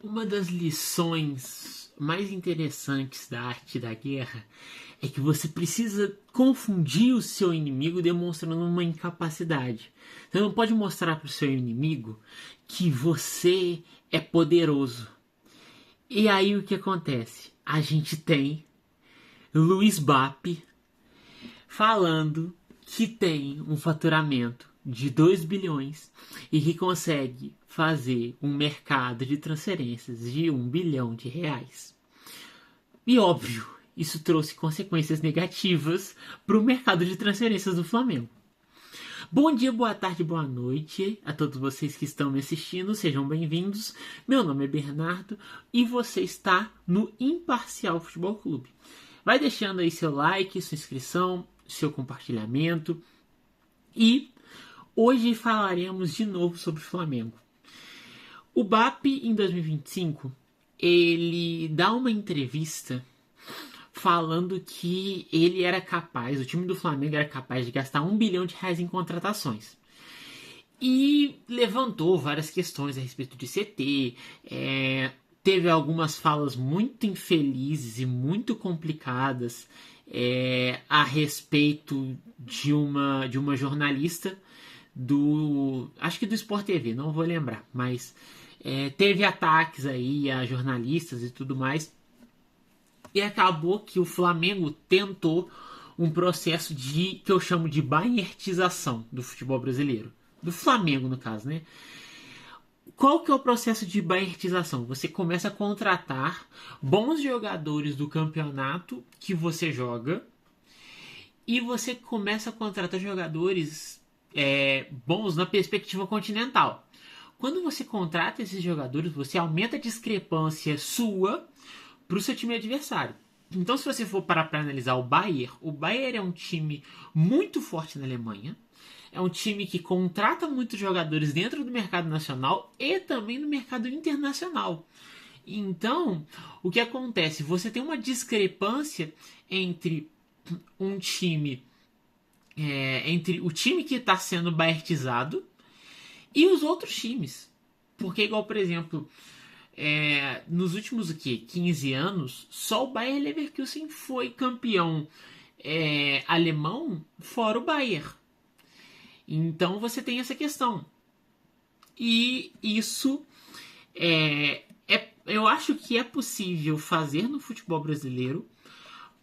Uma das lições mais interessantes da arte da guerra é que você precisa confundir o seu inimigo demonstrando uma incapacidade. Você não pode mostrar para o seu inimigo que você é poderoso. E aí o que acontece? A gente tem Luiz Bape falando que tem um faturamento de 2 bilhões e que consegue fazer um mercado de transferências de 1 bilhão de reais. E óbvio, isso trouxe consequências negativas para o mercado de transferências do Flamengo. Bom dia, boa tarde, boa noite a todos vocês que estão me assistindo, sejam bem-vindos. Meu nome é Bernardo e você está no Imparcial Futebol Clube. Vai deixando aí seu like, sua inscrição, seu compartilhamento e hoje falaremos de novo sobre o Flamengo. O BAP em 2025 ele dá uma entrevista falando que ele era capaz, o time do Flamengo era capaz de gastar 1 bilhão de reais em contratações. E levantou várias questões a respeito de CT, teve algumas falas muito infelizes e muito complicadas a respeito de uma jornalista acho que do Sport TV, não vou lembrar, mas teve ataques aí a jornalistas e tudo mais. E acabou que o Flamengo tentou um processo que eu chamo de bayertização do futebol brasileiro. Do Flamengo, no caso, né? Qual que é o processo de bayertização? Você começa a contratar bons jogadores do campeonato que você joga e você começa a contratar jogadores bons na perspectiva continental. Quando você contrata esses jogadores, você aumenta a discrepância sua para o seu time adversário. Então, se você for parar para analisar o Bayern é um time muito forte na Alemanha, é um time que contrata muitos jogadores dentro do mercado nacional e também no mercado internacional. Então, o que acontece? Você tem uma discrepância entre um time, entre o time que está sendo bayertizado e os outros times. Porque, igual, por exemplo, nos últimos 15 anos, só o Bayer Leverkusen foi campeão alemão fora o Bayern. Então você tem essa questão. E isso eu acho que é possível fazer no futebol brasileiro,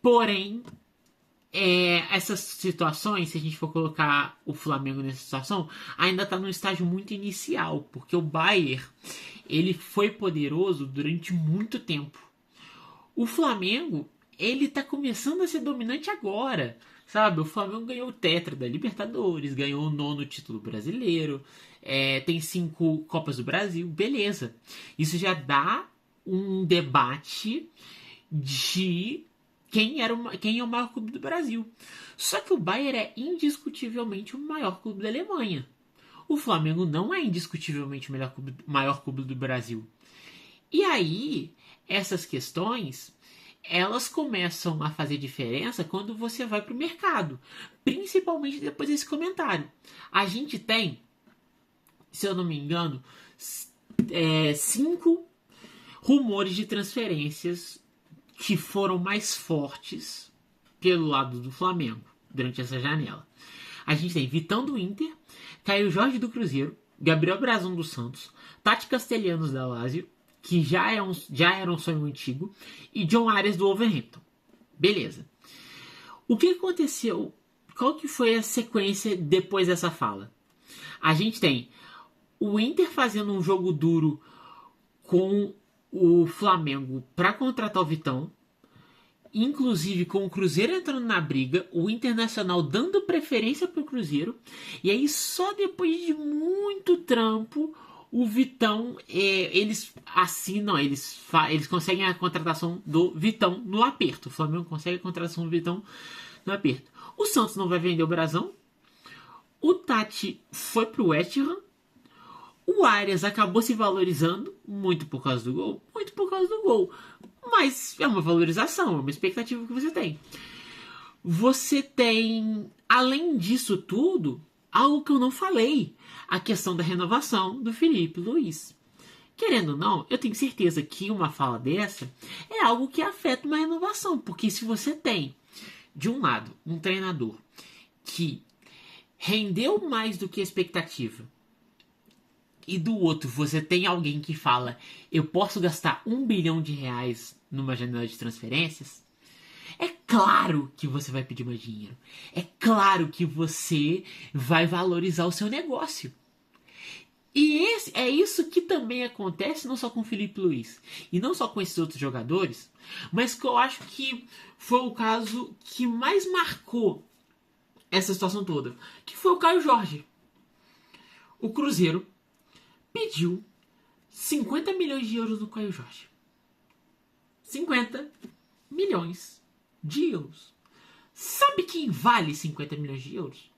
porém essas situações, se a gente for colocar o Flamengo nessa situação, ainda está num estágio muito inicial, porque o Bayern ele foi poderoso durante muito tempo. O Flamengo ele está começando a ser dominante agora, sabe? O Flamengo ganhou o Tetra da Libertadores, ganhou o 9º título brasileiro, tem 5 Copas do Brasil, beleza. Isso já dá um debate de quem é o maior clube do Brasil. Só que o Bayern é indiscutivelmente o maior clube da Alemanha. O Flamengo não é indiscutivelmente o maior clube do Brasil. E aí, essas questões, elas começam a fazer diferença quando você vai para o mercado. Principalmente depois desse comentário. A gente tem, se eu não me engano, 5 rumores de transferências que foram mais fortes pelo lado do Flamengo durante essa janela. A gente tem Vitão do Inter, Caio Jorge do Cruzeiro, Gabriel Brazão do Santos, Tati Castelhanos da Lazio, que já era um sonho antigo, e John Arias do Wolverhampton. Beleza. O que aconteceu? Qual que foi a sequência depois dessa fala? A gente tem o Inter fazendo um jogo duro com o Flamengo para contratar o Vitão, inclusive com o Cruzeiro entrando na briga, o Internacional dando preferência para o Cruzeiro, e aí só depois de muito trampo o Vitão, eles assinam, eles conseguem a contratação do Vitão no aperto. O Flamengo consegue a contratação do Vitão no aperto. O Santos não vai vender o Brazão, o Tati foi pro West Ham, o Arias acabou se valorizando, muito por causa do gol, mas é uma valorização, é uma expectativa que você tem. Você tem, além disso tudo, algo que eu não falei, a questão da renovação do Felipe Luiz. Querendo ou não, eu tenho certeza que uma fala dessa é algo que afeta uma renovação. Porque se você tem, de um lado, um treinador que rendeu mais do que a expectativa, e do outro você tem alguém que fala: eu posso gastar R$ 1 bilhão numa janela de transferências, é claro que você vai pedir mais dinheiro. É claro que você vai valorizar o seu negócio. E é isso que também acontece não só com o Felipe Luiz e não só com esses outros jogadores, mas que eu acho que foi o caso que mais marcou essa situação toda, que foi o Caio Jorge. O Cruzeiro pediu 50 milhões de euros no Caio Jorge. 50 milhões de euros. Sabe quem vale 50 milhões de euros?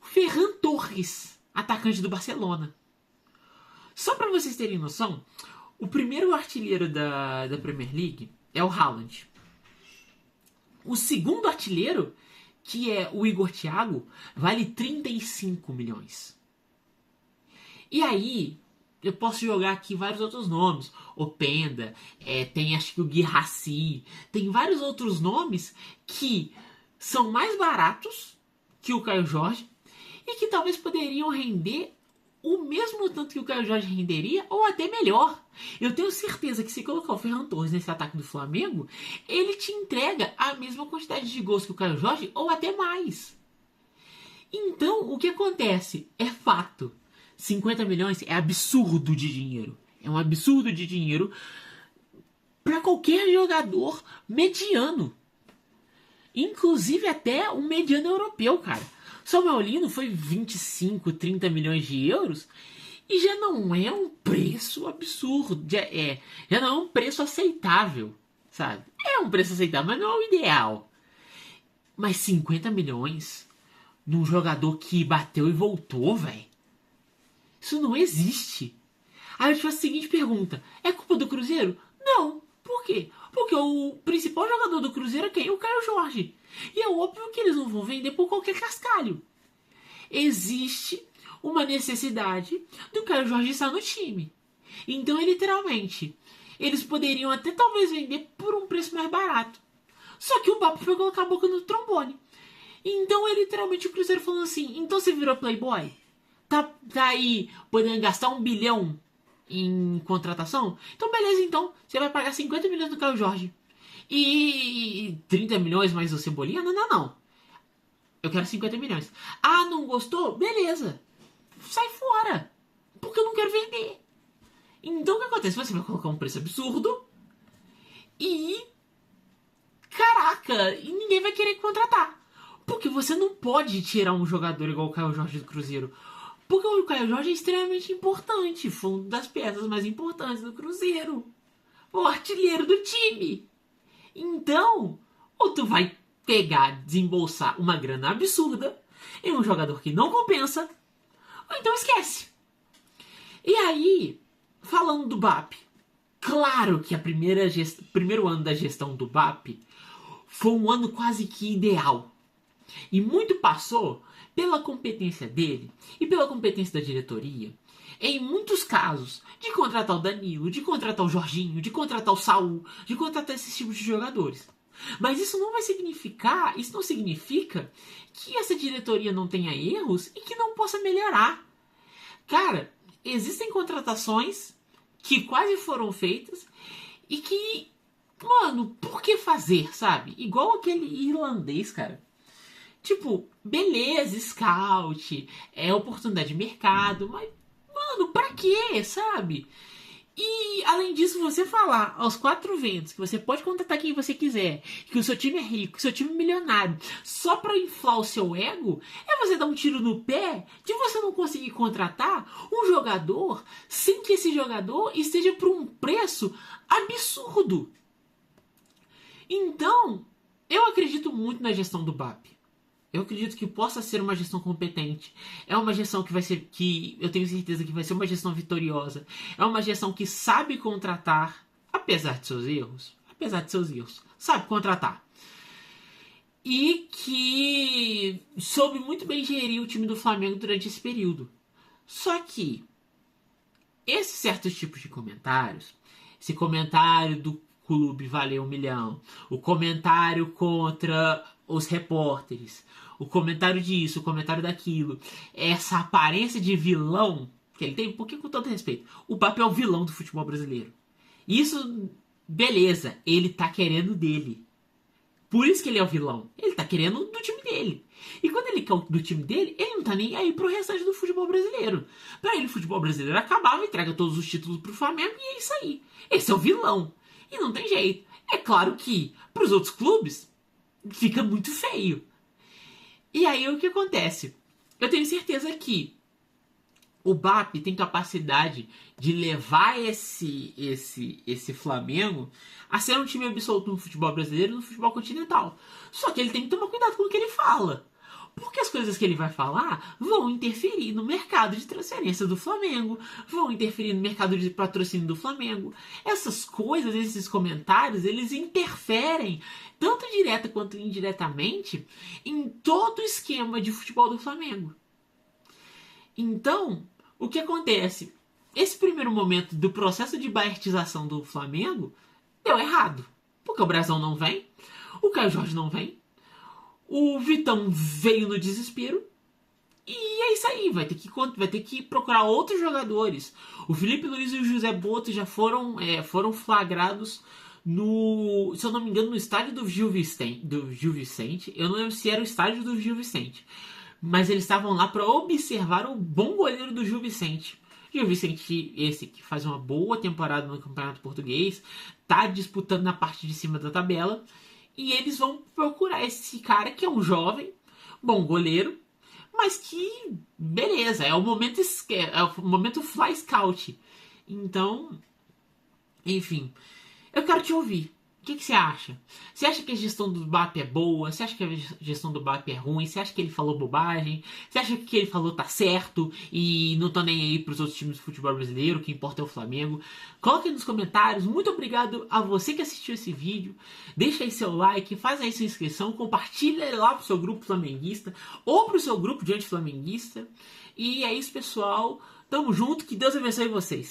O Ferran Torres, atacante do Barcelona. Só para vocês terem noção, o primeiro artilheiro da Premier League é o Haaland. O segundo artilheiro, que é o Igor Thiago, vale 35 milhões. E aí, eu posso jogar aqui vários outros nomes. Openda, tem acho que o Guirassy, tem vários outros nomes que são mais baratos que o Caio Jorge e que talvez poderiam render o mesmo tanto que o Caio Jorge renderia, ou até melhor. Eu tenho certeza que se colocar o Ferran Torres nesse ataque do Flamengo, ele te entrega a mesma quantidade de gols que o Caio Jorge, ou até mais. Então, o que acontece? É fato. 50 milhões é absurdo de dinheiro. É um absurdo de dinheiro para qualquer jogador mediano. Inclusive até um mediano europeu, cara. Samuel Lino foi 25, 30 milhões de euros e já não é um preço absurdo. Já não é um preço aceitável, sabe? É um preço aceitável, mas não é o ideal. Mas 50 milhões num jogador que bateu e voltou, velho. Isso não existe. Aí eu te faço a seguinte pergunta: é culpa do Cruzeiro? Não. Por quê? Porque o principal jogador do Cruzeiro é quem? O Caio Jorge. E é óbvio que eles não vão vender por qualquer cascalho. Existe uma necessidade do Caio Jorge estar no time. Então, literalmente, eles poderiam até talvez vender por um preço mais barato. Só que o Papo foi colocar a boca no trombone. Então, literalmente, o Cruzeiro falou assim: então você virou playboy? Tá aí podendo gastar 1 bilhão em contratação? Então beleza, então você vai pagar 50 milhões do Caio Jorge e 30 milhões mais o Cebolinha? Não. Eu quero 50 milhões. Ah, não gostou? Beleza. Sai fora. Porque eu não quero vender. Então o que acontece? Você vai colocar um preço absurdo e... caraca, e ninguém vai querer contratar. Porque você não pode tirar um jogador igual o Caio Jorge do Cruzeiro. Porque o Caio Jorge é extremamente importante. Foi uma das peças mais importantes do Cruzeiro. O artilheiro do time. Então, ou tu vai pegar, desembolsar uma grana absurda em um jogador que não compensa, ou então esquece. E aí, falando do BAP, claro que primeiro ano da gestão do BAP foi um ano quase que ideal. E muito passou pela competência dele e pela competência da diretoria, em muitos casos, de contratar o Danilo, de contratar o Jorginho, de contratar o Saul, de contratar esses tipos de jogadores. Mas isso não significa que essa diretoria não tenha erros e que não possa melhorar. Cara, existem contratações que quase foram feitas e que, mano, por que fazer, sabe? Igual aquele irlandês, cara. Tipo, beleza, scout, é oportunidade de mercado, mas, mano, pra quê, sabe? E, além disso, você falar aos quatro ventos que você pode contratar quem você quiser, que o seu time é rico, que o seu time é milionário, só pra inflar o seu ego, é você dar um tiro no pé de você não conseguir contratar um jogador sem que esse jogador esteja por um preço absurdo. Então, eu acredito muito na gestão do BAP. Eu acredito que possa ser uma gestão competente. É uma gestão que vai ser, que eu tenho certeza que vai ser uma gestão vitoriosa. É uma gestão que sabe contratar, apesar de seus erros. Sabe contratar. E que soube muito bem gerir o time do Flamengo durante esse período. Só que esses certos tipos de comentários, esse comentário do clube valeu 1 milhão, o comentário contra os repórteres, o comentário disso, o comentário daquilo, essa aparência de vilão que ele tem, porque com todo respeito, o Pape é o vilão do futebol brasileiro. Isso, beleza, ele tá querendo dele. Por isso que ele é o vilão. Ele tá querendo do time dele. E quando ele quer do time dele, ele não tá nem aí pro restante do futebol brasileiro. Pra ele, o futebol brasileiro acabava, entrega todos os títulos pro Flamengo e é isso aí. Esse é o vilão. E não tem jeito. É claro que, pros outros clubes, fica muito feio. E aí, o que acontece? Eu tenho certeza que o BAP tem capacidade de levar esse Flamengo a ser um time absoluto no futebol brasileiro e no futebol continental. Só que ele tem que tomar cuidado com o que ele fala. Porque as coisas que ele vai falar vão interferir no mercado de transferência do Flamengo, vão interferir no mercado de patrocínio do Flamengo. Essas coisas, esses comentários, eles interferem, tanto direta quanto indiretamente, em todo o esquema de futebol do Flamengo. Então, o que acontece? Esse primeiro momento do processo de baertização do Flamengo deu errado. Porque o Brasão não vem, o Caio Jorge não vem, o Vitão veio no desespero e é isso aí, vai ter que procurar outros jogadores. O Felipe Luiz e o José Boto já foram flagrados no, se eu não me engano, no estádio do Gil Vicente. Eu não lembro se era o estádio do Gil Vicente, mas eles estavam lá para observar o bom goleiro do Gil Vicente. Gil Vicente, esse que faz uma boa temporada no Campeonato Português, tá disputando na parte de cima da tabela. E eles vão procurar esse cara que é um jovem, bom goleiro, mas que, beleza, é o momento Fly Scout. Então, enfim, eu quero te ouvir. O que você acha? Você acha que a gestão do BAP é boa? Você acha que a gestão do BAP é ruim? Você acha que ele falou bobagem? Você acha que o que ele falou tá certo e não tô nem aí pros outros times do futebol brasileiro? O que importa é o Flamengo. Coloque aí nos comentários. Muito obrigado a você que assistiu esse vídeo. Deixa aí seu like, faz aí sua inscrição, compartilha lá pro seu grupo flamenguista ou pro seu grupo de anti-flamenguista. E é isso, pessoal. Tamo junto. Que Deus abençoe vocês.